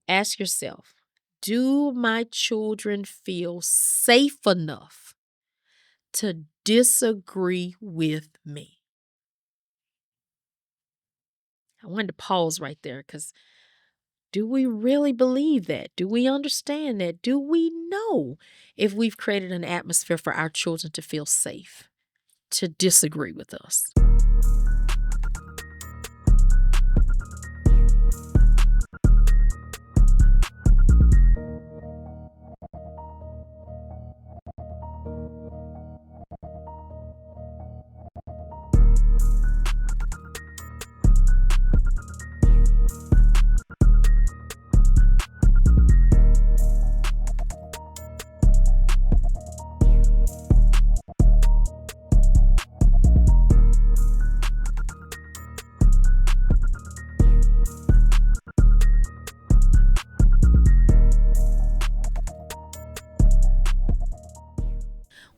Ask yourself, do my children feel safe enough to disagree with me? I wanted to pause right there because do we really believe that? Do we understand that? Do we know if we've created an atmosphere for our children to feel safe, to disagree with us?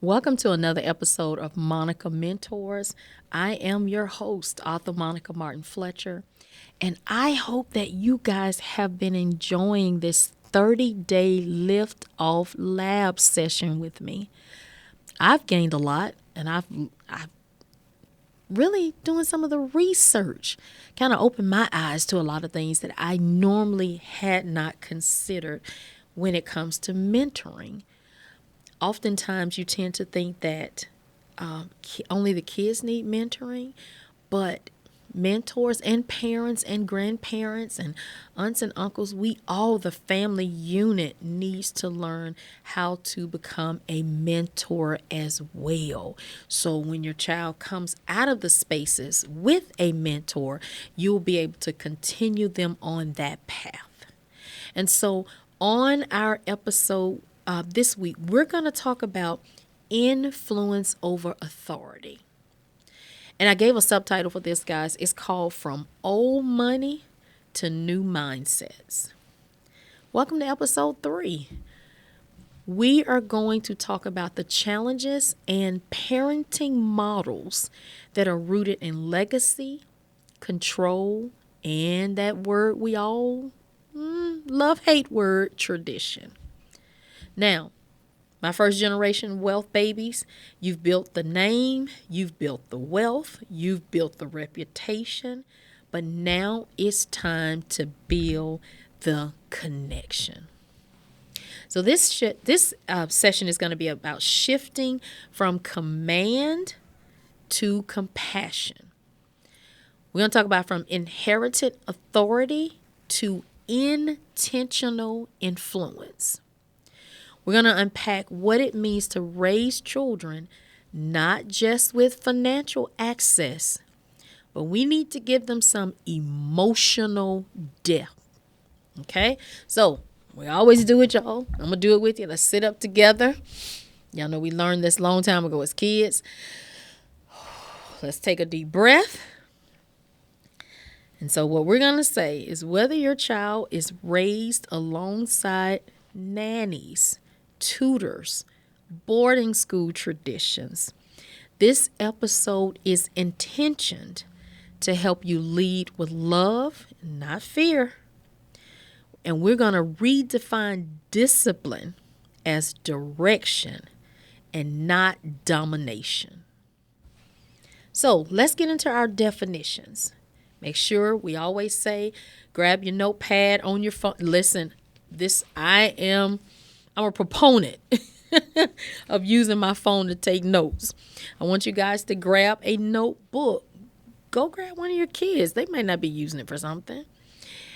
Welcome to another episode of Monica Mentors. I am your host, author Monica Martin Fletcher, and I hope that you guys have been enjoying this 30-day lift off lab session with me. I've gained a lot, and I've really doing some of the research kind of opened my eyes to a lot of things that I normally had not considered when it comes to mentoring. Oftentimes you tend to think that only the kids need mentoring, but mentors and parents and grandparents and aunts and uncles, we all, the family unit, needs to learn how to become a mentor as well. So when your child comes out of the spaces with a mentor, you'll be able to continue them on that path. And so on our episode this week, we're going to talk about influence over authority. And I gave a subtitle for this, guys. It's called From Old Money to New Mindsets. Welcome to episode 3. We are going to talk about the challenges and parenting models that are rooted in legacy, control, and that word we all love, hate word, tradition. Now, my first generation wealth babies, you've built the name, you've built the wealth, you've built the reputation, but now it's time to build the connection. So this session is going to be about shifting from command to compassion. We're going to talk about from inherited authority to intentional influence. We're going to unpack what it means to raise children, not just with financial access, but we need to give them some emotional depth. Okay? So we always do it, y'all. I'm going to do it with you. Let's sit up together. Y'all know we learned this long time ago as kids. Let's take a deep breath. And so what we're going to say is whether your child is raised alongside nannies, tutors, boarding school traditions, this episode is intentioned to help you lead with love, not fear. And we're going to redefine discipline as direction and not domination. So let's get into our definitions. Make sure we always say, grab your notepad on your phone. Listen, I'm a proponent of using my phone to take notes. I want you guys to grab a notebook. Go grab one of your kids. They might not be using it for something.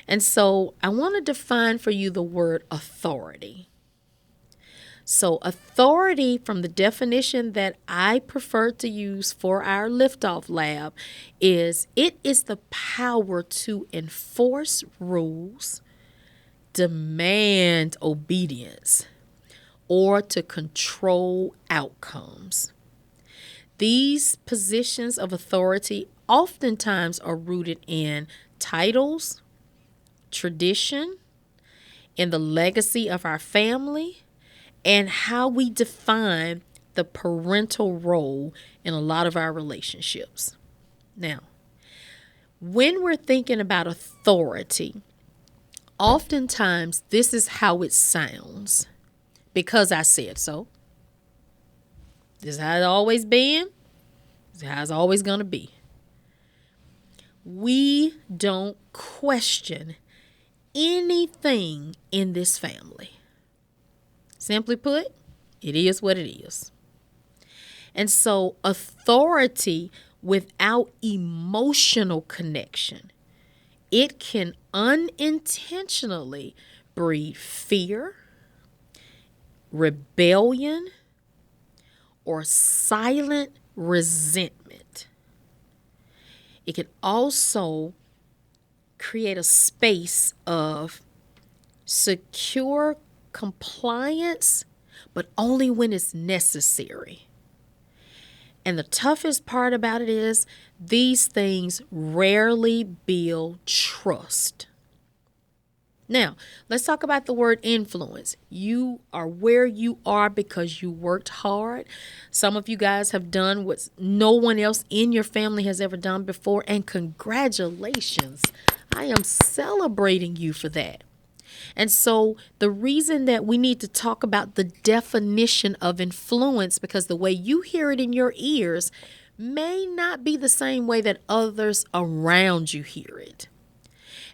And so I want to define for you the word authority. So authority, from the definition that I prefer to use for our liftoff lab, it is the power to enforce rules, demand obedience, or to control outcomes. These positions of authority oftentimes are rooted in titles, tradition, in the legacy of our family, and how we define the parental role in a lot of our relationships. Now, when we're thinking about authority, Oftentimes, this is how it sounds. Because I said so. This is how it's always been. This is how it's always going to be. We don't question anything in this family. Simply put, it is what it is. And so authority without emotional connection, it can unintentionally breed fear, rebellion, or silent resentment. It can also create a space of secure compliance, but only when it's necessary. And the toughest part about it is these things rarely build trust. Now, let's talk about the word influence. You are where you are because you worked hard. Some of you guys have done what no one else in your family has ever done before, and congratulations. I am celebrating you for that. And so the reason that we need to talk about the definition of influence, because the way you hear it in your ears may not be the same way that others around you hear it.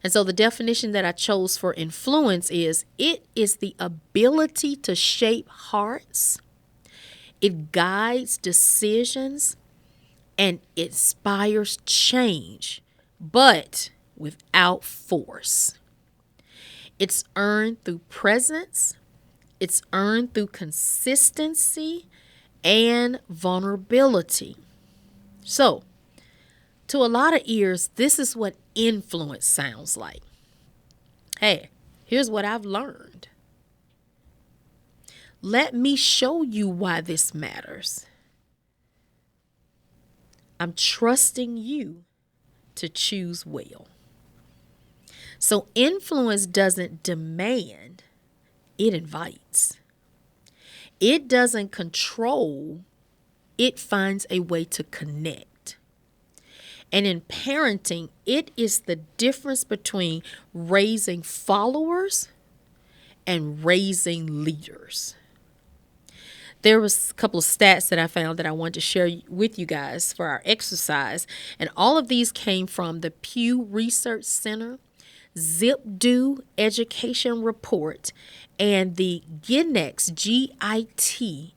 And so the definition that I chose for influence is it is the ability to shape hearts, it guides decisions, and it inspires change, but without force. It's earned through presence, it's earned through consistency and vulnerability. So, to a lot of ears, this is what influence sounds like. Hey, here's what I've learned. Let me show you why this matters. I'm trusting you to choose well. So influence doesn't demand, it invites. It doesn't control, it finds a way to connect. And in parenting, it is the difference between raising followers and raising leaders. There was a couple of stats that I found that I wanted to share with you guys for our exercise. And all of these came from the Pew Research Center, ZipDo Education Report, and the Ginex,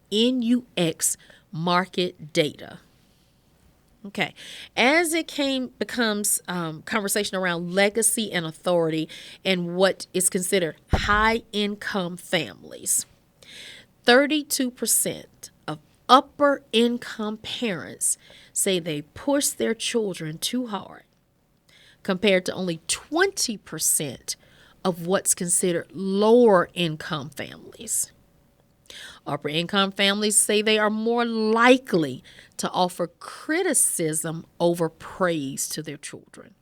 GITNUX market data. Okay, as it becomes conversation around legacy and authority and what is considered high-income families, 32% of upper-income parents say they push their children too hard, compared to only 20% of what's considered lower-income families. Upper-income families say they are more likely to offer criticism over praise to their children.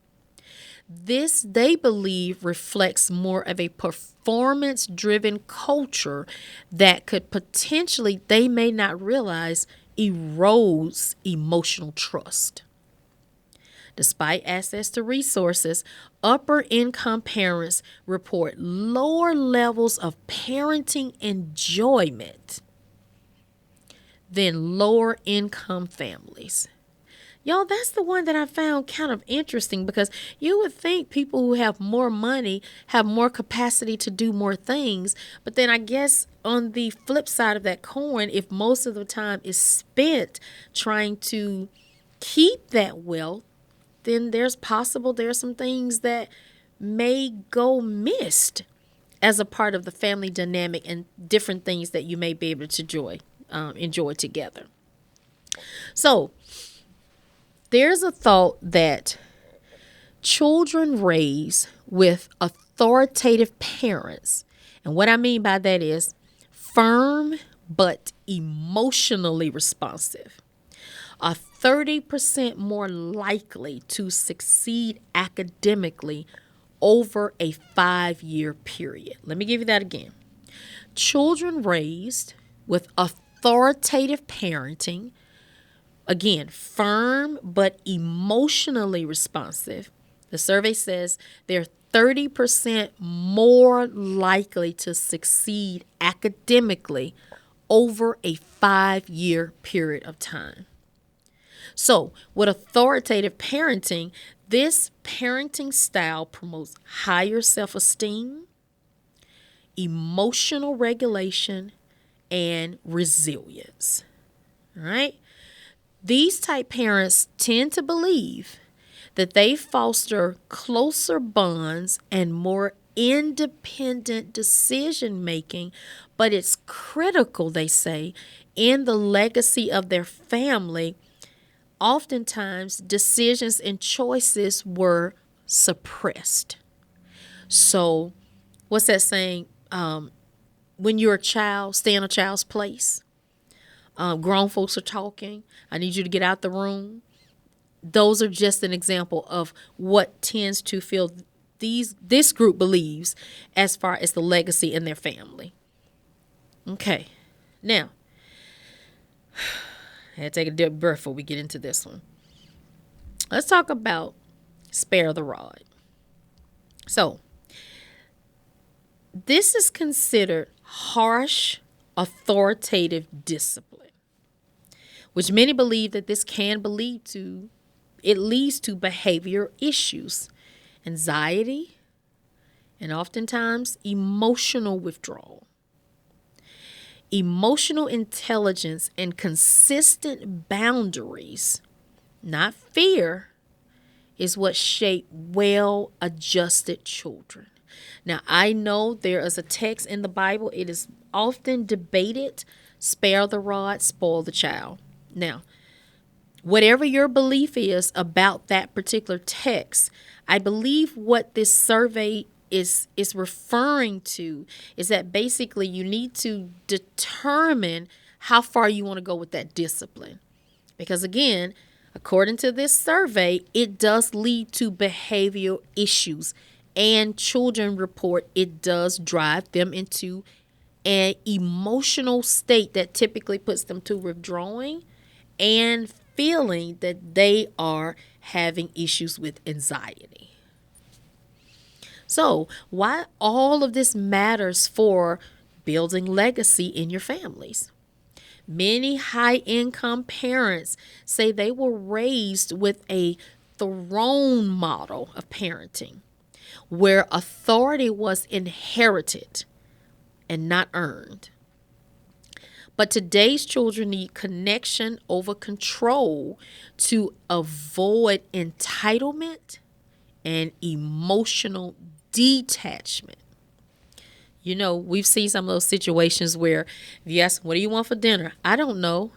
This, they believe, reflects more of a performance-driven culture that could potentially, they may not realize, erodes emotional trust. Despite access to resources, upper-income parents report lower levels of parenting enjoyment than lower-income families. Y'all, that's the one that I found kind of interesting, because you would think people who have more money have more capacity to do more things. But then I guess on the flip side of that coin, if most of the time is spent trying to keep that wealth, then there's some things that may go missed as a part of the family dynamic and different things that you may be able to enjoy together. So there's a thought that children raised with authoritative parents, and what I mean by that is firm but emotionally responsive, are 30% more likely to succeed academically over a 5-year period. Let me give you that again. Children raised with authoritative parenting, again, firm but emotionally responsive, the survey says they're 30% more likely to succeed academically over a 5-year period of time. So, with authoritative parenting, this parenting style promotes higher self-esteem, emotional regulation, and resilience. All right? These type parents tend to believe that they foster closer bonds and more independent decision making, but it's critical, they say, in the legacy of their family. Oftentimes, decisions and choices were suppressed. So, what's that saying? When you're a child, stay in a child's place. Grown folks are talking. I need you to get out the room. Those are just an example of what tends to feel this group believes as far as the legacy in their family. Okay, now I had to take a deep breath before we get into this one. Let's talk about spare the rod. So, this is considered harsh, authoritative discipline, which many believe that this can leads to behavior issues, anxiety, and oftentimes emotional withdrawal. Emotional intelligence and consistent boundaries, not fear, is what shape well-adjusted children. Now, I know there is a text in the Bible. It is often debated, spare the rod, spoil the child. Now, whatever your belief is about that particular text, I believe what this survey is referring to is that basically you need to determine how far you want to go with that discipline. Because again, according to this survey, it does lead to behavioral issues, and children report it does drive them into an emotional state that typically puts them to withdrawing and feeling that they are having issues with anxiety. So, why all of this matters for building legacy in your families? Many high-income parents say they were raised with a throne model of parenting, where authority was inherited and not earned. But today's children need connection over control to avoid entitlement and emotional detachment. You know, we've seen some of those situations where, yes, what do you want for dinner? I don't know.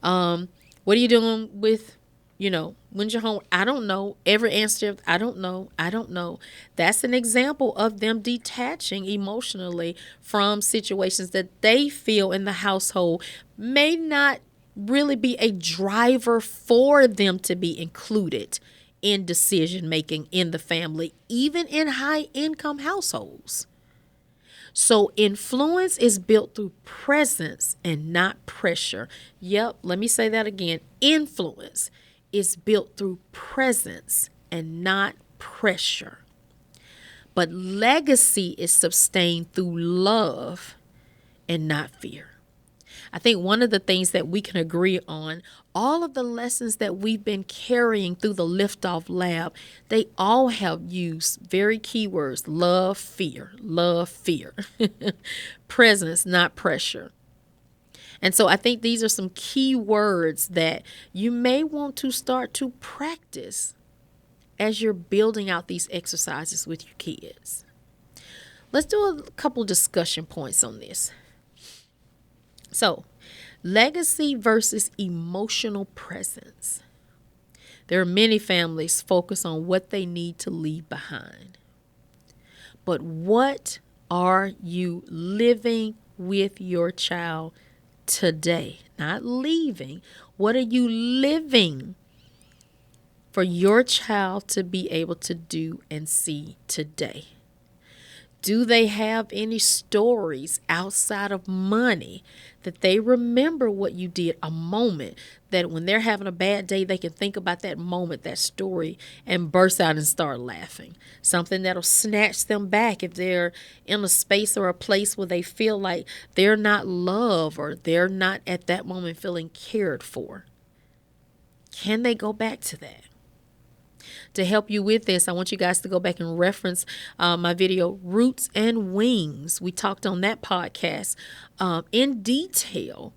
What are you doing with, when's your homework? I don't know. Every answer, I don't know. I don't know. That's an example of them detaching emotionally from situations that they feel in the household may not really be a driver for them to be included in decision making in the family, even in high income households. So influence is built through presence and not pressure. Yep, let me say that again. Influence is built through presence and not pressure. But legacy is sustained through love and not fear. I think one of the things that we can agree on, all of the lessons that we've been carrying through the Liftoff Lab, they all have used very key words: love, fear, presence, not pressure. And so I think these are some key words that you may want to start to practice as you're building out these exercises with your kids. Let's do a couple discussion points on this. So, legacy versus emotional presence. There are many families focus on what they need to leave behind. But what are you living with your child today? Not leaving. What are you living for your child to be able to do and see today? Do they have any stories outside of money that they remember what you did, a moment that when they're having a bad day, they can think about that moment, that story, and burst out and start laughing? Something that'll snatch them back if they're in a space or a place where they feel like they're not loved or they're not at that moment feeling cared for. Can they go back to that? To help you with this, I want you guys to go back and reference my video, Roots and Wings. We talked on that podcast in detail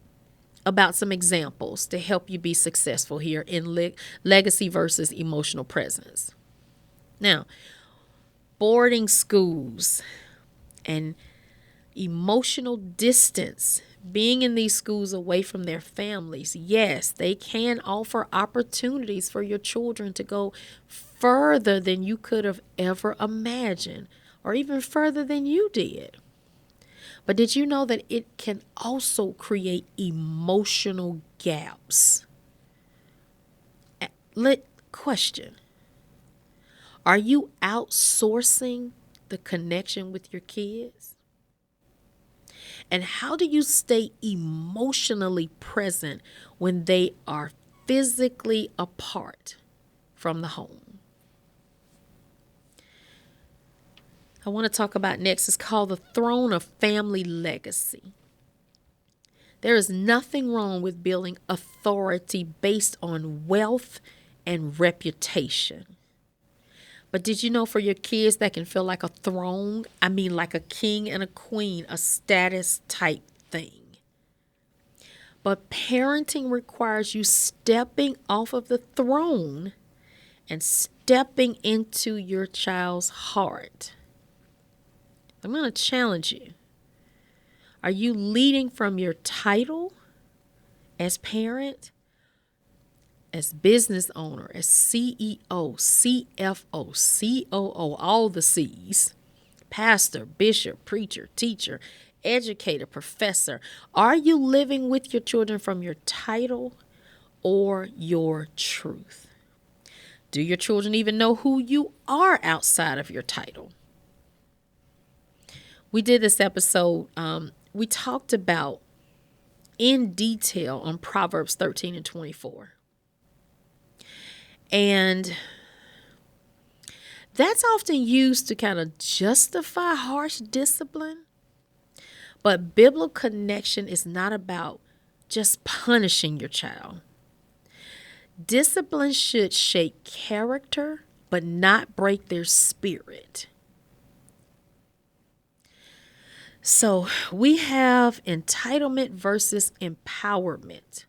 about some examples to help you be successful here in legacy versus emotional presence. Now, boarding schools and emotional distance, being in these schools away from their families, yes, they can offer opportunities for your children to go further than you could have ever imagined, or even further than you did. But did you know that it can also create emotional gaps? Question: are you outsourcing the connection with your kids? And how do you stay emotionally present when they are physically apart from the home? I want to talk about next is called the throne of family legacy. There is nothing wrong with building authority based on wealth and reputation. But did you know for your kids that can feel like a throne? I mean like a king and a queen, a status type thing. But parenting requires you stepping off of the throne and stepping into your child's heart. I'm going to challenge you. Are you leading from your title as parent, as business owner, as CEO, CFO, COO, all the C's, pastor, bishop, preacher, teacher, educator, professor? Are you living with your children from your title or your truth? Do your children even know who you are outside of your title? We did this episode, we talked about in detail on Proverbs 13 and 24. And that's often used to kind of justify harsh discipline. But biblical connection is not about just punishing your child. Discipline should shape character, but not break their spirit. So we have entitlement versus empowerment,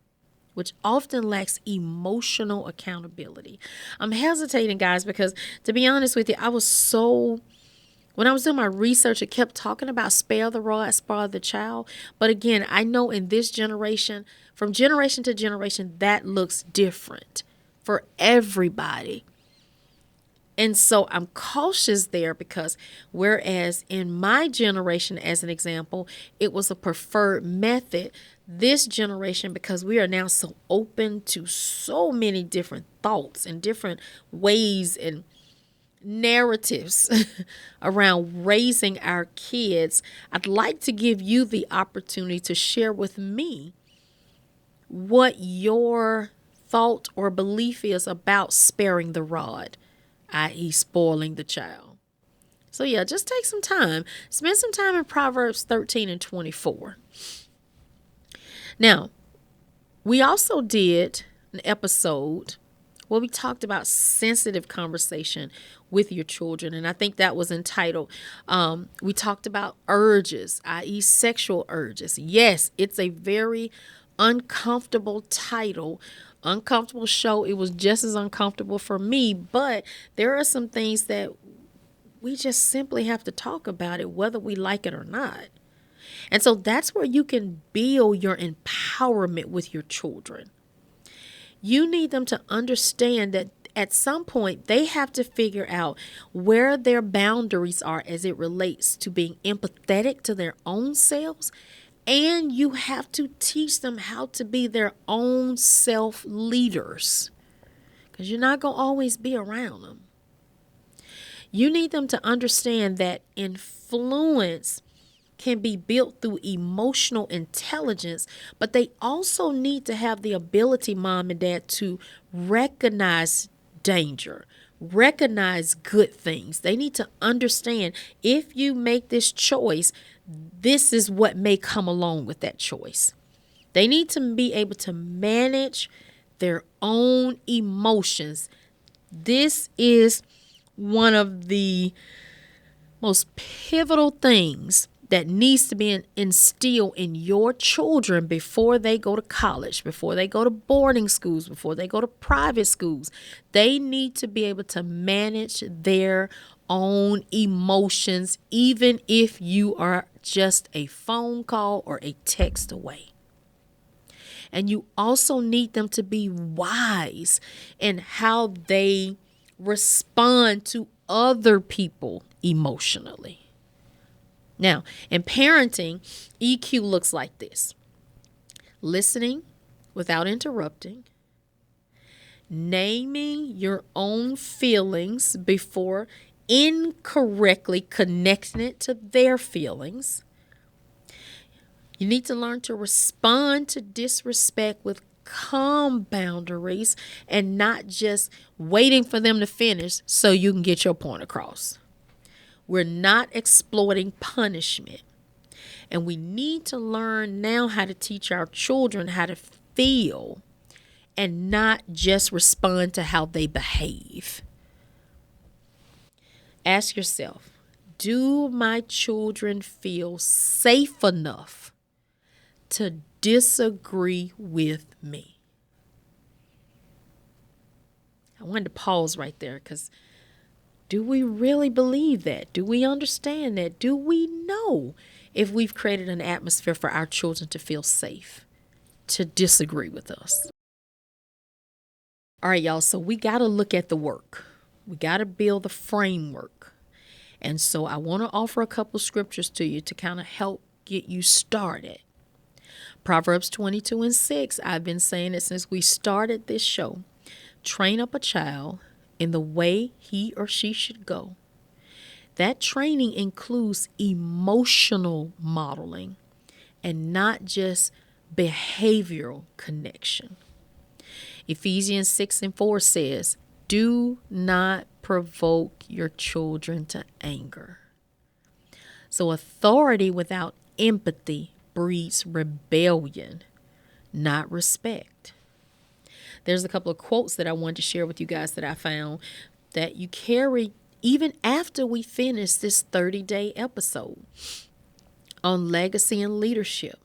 which often lacks emotional accountability. I'm hesitating, guys, because to be honest with you, when I was doing my research, it kept talking about spare the rod, spoil the child. But again, I know in this generation, from generation to generation, that looks different for everybody. And so I'm cautious there because whereas in my generation, as an example, it was a preferred method, this generation, because we are now so open to so many different thoughts and different ways and narratives around raising our kids, I'd like to give you the opportunity to share with me what your thought or belief is about sparing the rod, i.e. spoiling the child. So yeah, just take some time. Spend some time in Proverbs 13 and 24. Now, we also did an episode where we talked about sensitive conversation with your children. And I think that was entitled, we talked about urges, i.e. sexual urges. Yes, it's a very uncomfortable title, uncomfortable show. It was just as uncomfortable for me, but there are some things that we just simply have to talk about it, whether we like it or not. And so that's where you can build your empowerment with your children. You need them to understand that at some point they have to figure out where their boundaries are as it relates to being empathetic to their own selves. And you have to teach them how to be their own self-leaders, because you're not going to always be around them. You need them to understand that in influence can be built through emotional intelligence, but they also need to have the ability, mom and dad, to recognize danger, recognize good things. They need to understand if you make this choice, this is what may come along with that choice. They need to be able to manage their own emotions. This is one of the most pivotal things that needs to be instilled in your children before they go to college, before they go to boarding schools, before they go to private schools. They need to be able to manage their own emotions, even if you are just a phone call or a text away. And you also need them to be wise in how they respond to other people emotionally. Now, in parenting, EQ looks like this: listening without interrupting, naming your own feelings before incorrectly connecting it to their feelings. You need to learn to respond to disrespect with calm boundaries and not just waiting for them to finish so you can get your point across. We're not exploiting punishment. And we need to learn now how to teach our children how to feel and not just respond to how they behave. Ask yourself, do my children feel safe enough to disagree with me? I wanted to pause right there because do we really believe that? Do we understand that? Do we know if we've created an atmosphere for our children to feel safe, to disagree with us? All right, y'all. So we got to look at the work. We got to build the framework. And so I want to offer a couple scriptures to you to kind of help get you started. Proverbs 22:6. I've been saying it since we started this show. Train up a child in the way he or she should go. That training includes emotional modeling and not just behavioral connection. Ephesians 6:4 says, do not provoke your children to anger. So authority without empathy breeds rebellion, not respect. There's a couple of quotes that I wanted to share with you guys that I found that you carry even after we finish this 30-day episode on legacy and leadership.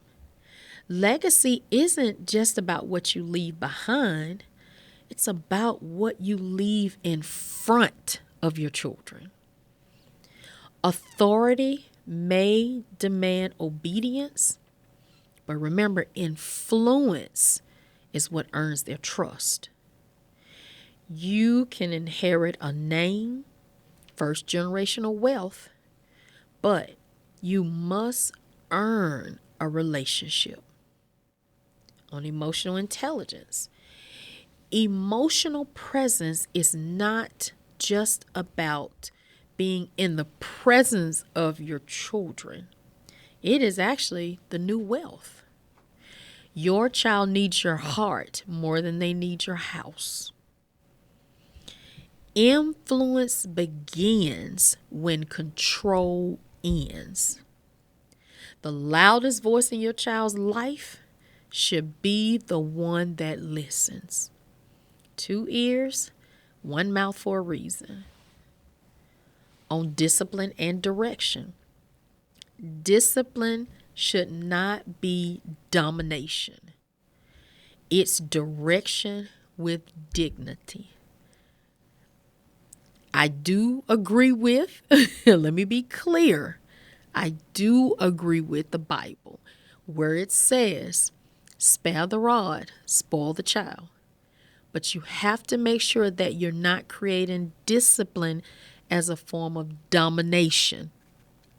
Legacy isn't just about what you leave behind. It's about what you leave in front of your children. Authority may demand obedience, but remember, influence is what earns their trust. You can inherit a name, first generational wealth, but you must earn a relationship. On emotional intelligence, emotional presence is not just about being in the presence of your children. It is actually the new wealth. Your child needs your heart more than they need your house. Influence begins when control ends. The loudest voice in your child's life should be the one that listens. 2 ears, 1 mouth for a reason. On discipline and direction. Discipline should not be domination. It's direction with dignity. I do agree with, let me be clear, I do agree with the Bible where it says, spare the rod, spoil the child. But you have to make sure that you're not creating discipline as a form of domination.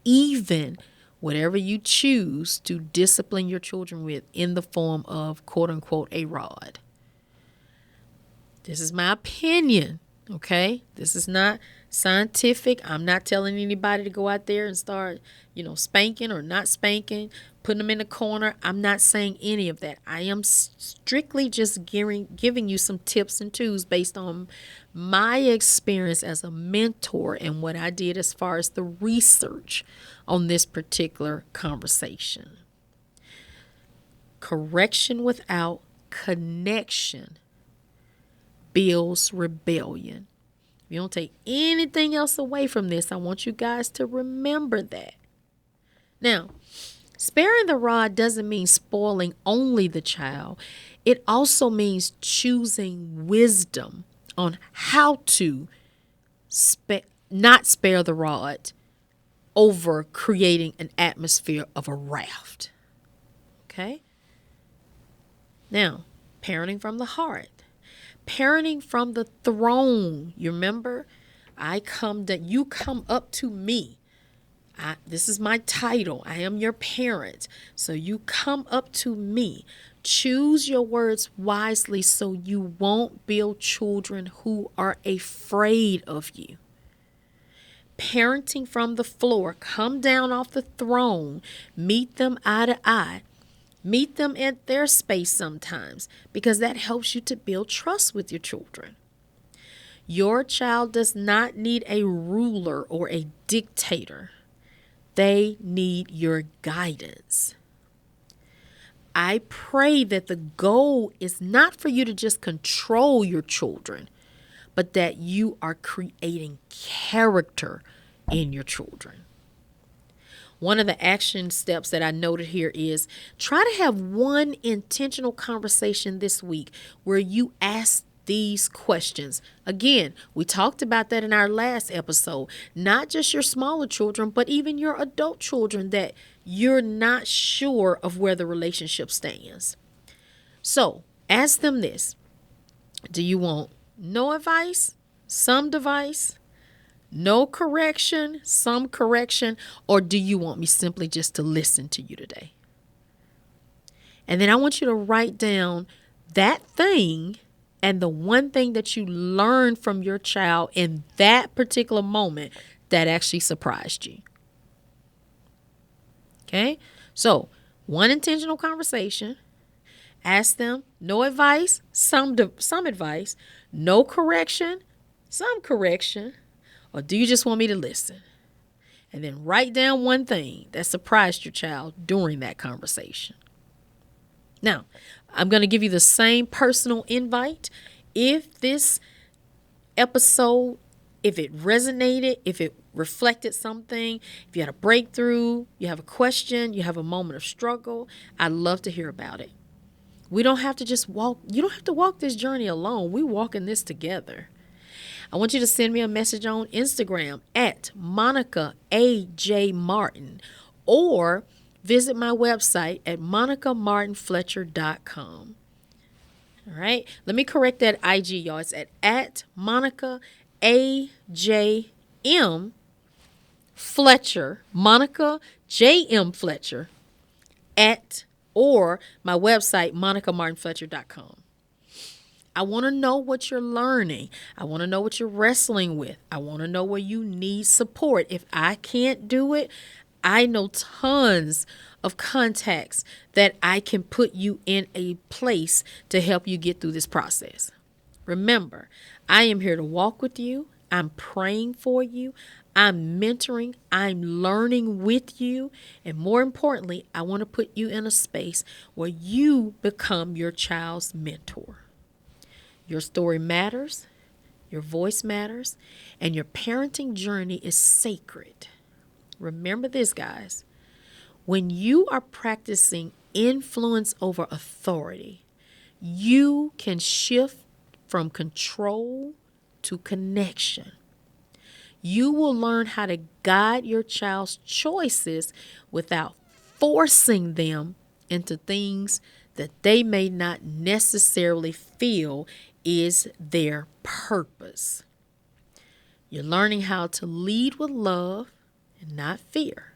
Even whatever you choose to discipline your children with in the form of quote unquote a rod. This is my opinion, okay? This is not scientific. I'm not telling anybody to go out there and start, spanking or not spanking, putting them in the corner. I'm not saying any of that. I am strictly just giving you some tips and tools based on my experience as a mentor and what I did as far as the research on this particular conversation. Correction without connection builds rebellion. If you don't take anything else away from this, I want you guys to remember that. Now, sparing the rod doesn't mean spoiling only the child. It also means choosing wisdom on how to not spare the rod over creating an atmosphere of a raft. Okay? Now, parenting from the heart. Parenting from the throne. You remember? You come up to me. This is my title. I am your parent. So you come up to me. Choose your words wisely so you won't build children who are afraid of you. Parenting from the floor. Come down off the throne. Meet them eye to eye. Meet them at their space sometimes, because that helps you to build trust with your children. Your child does not need a ruler or a dictator. They need your guidance. I pray that the goal is not for you to just control your children, but that you are creating character in your children. One of the action steps that I noted here is try to have one intentional conversation this week where you ask these questions. Again, we talked about that in our last episode. Not just your smaller children, but even your adult children that you're not sure of where the relationship stands. So ask them this. Do you want no advice, some advice, no correction, some correction, or do you want me simply just to listen to you today? And then I want you to write down that thing and the one thing that you learned from your child in that particular moment that actually surprised you. Okay? So, one intentional conversation. Ask them, no advice, some advice, no correction, some correction. Or do you just want me to listen? And then write down one thing that surprised your child during that conversation. Now, I'm going to give you the same personal invite. If this episode, if it resonated, if it reflected something, if you had a breakthrough, you have a question, you have a moment of struggle, I'd love to hear about it. We don't have to just walk. You don't have to walk this journey alone. We're walking this together. I want you to send me a message on Instagram at Monica A.J. Martin or visit my website at monicamartinfletcher.com. All right. Let me correct that IG, y'all. It's at Monica A.J.M. Fletcher, Monica J.M. Fletcher or my website, monicamartinfletcher.com. I want to know what you're learning. I want to know what you're wrestling with. I want to know where you need support. If I can't do it, I know tons of contacts that I can put you in a place to help you get through this process. Remember, I am here to walk with you. I'm praying for you. I'm mentoring. I'm learning with you. And more importantly, I want to put you in a space where you become your child's mentor. Your story matters, your voice matters, and your parenting journey is sacred. Remember this, guys. When you are practicing influence over authority, you can shift from control to connection. You will learn how to guide your child's choices without forcing them into things that they may not necessarily feel is their purpose. You're learning how to lead with love and not fear.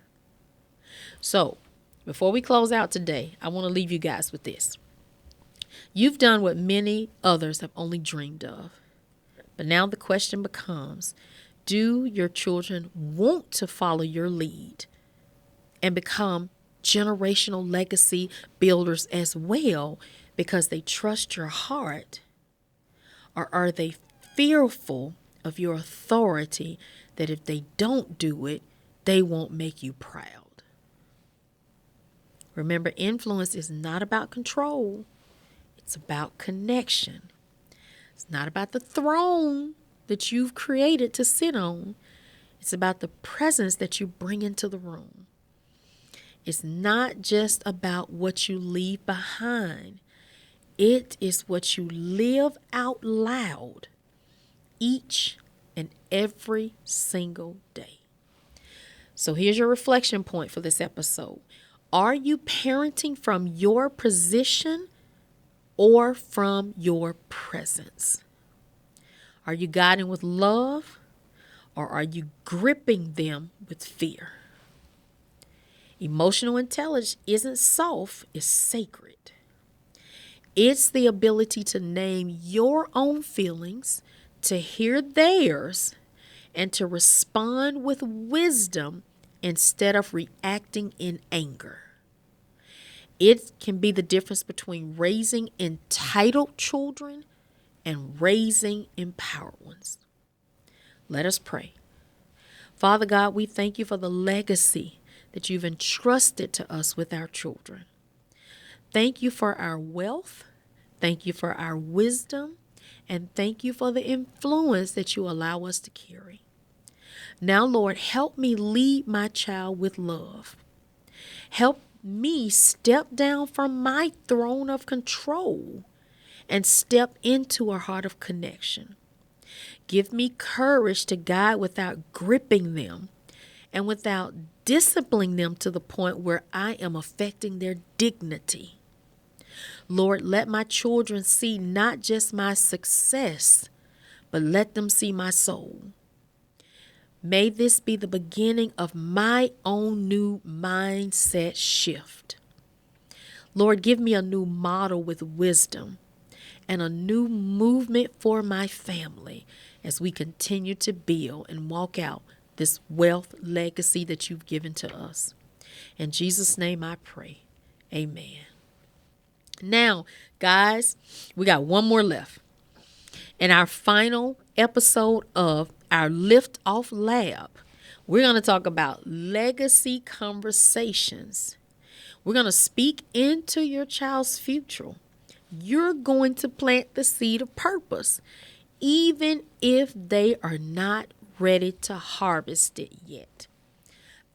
So, before we close out today, I want to leave you guys with this. You've done what many others have only dreamed of. But now the question becomes, Do your children want to follow your lead and become generational legacy builders as well because they trust your heart? Or are they fearful of your authority that if they don't do it, they won't make you proud? Remember, influence is not about control. It's about connection. It's not about the throne that you've created to sit on. It's about the presence that you bring into the room. It's not just about what you leave behind. It is what you live out loud each and every single day. So here's your reflection point for this episode. Are you parenting from your position or from your presence? Are you guiding with love or are you gripping them with fear? Emotional intelligence isn't soft, it's sacred. It's the ability to name your own feelings, to hear theirs, and to respond with wisdom instead of reacting in anger. It can be the difference between raising entitled children and raising empowered ones. Let us pray. Father God, we thank you for the legacy that you've entrusted to us with our children. Thank you for our wealth. Thank you for our wisdom. And thank you for the influence that you allow us to carry. Now, Lord, help me lead my child with love. Help me step down from my throne of control and step into a heart of connection. Give me courage to guide without gripping them and without disciplining them to the point where I am affecting their dignity. Lord, let my children see not just my success, but let them see my soul. May this be the beginning of my own new mindset shift. Lord, give me a new model with wisdom and a new movement for my family as we continue to build and walk out this wealth legacy that you've given to us. In Jesus' name I pray. Amen. Now, guys, we got one more left. In our final episode of our Lift Off Lab, we're going to talk about legacy conversations. We're going to speak into your child's future. You're going to plant the seed of purpose, even if they are not ready to harvest it yet.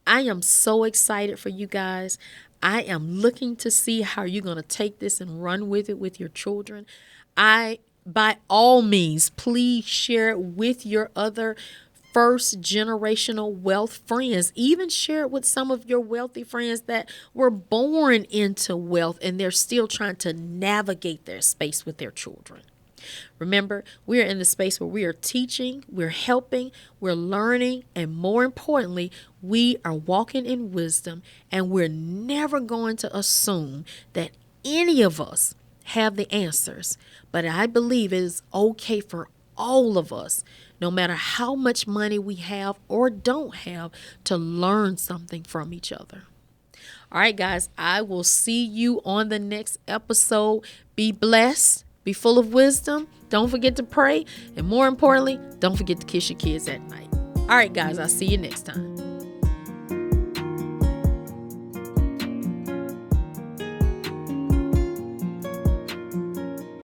I am so excited for you guys. I am looking to see how you're going to take this and run with it with your children. By all means, please share it with your other first generational wealth friends. Even share it with some of your wealthy friends that were born into wealth and they're still trying to navigate their space with their children. Remember, we are in the space where we are teaching, we're helping, we're learning, and more importantly, we are walking in wisdom, and we're never going to assume that any of us have the answers. But I believe it is okay for all of us, no matter how much money we have or don't have, to learn something from each other. All right, guys, I will see you on the next episode. Be blessed. Be full of wisdom. Don't forget to pray. And more importantly, don't forget to kiss your kids at night. All right, guys, I'll see you next time.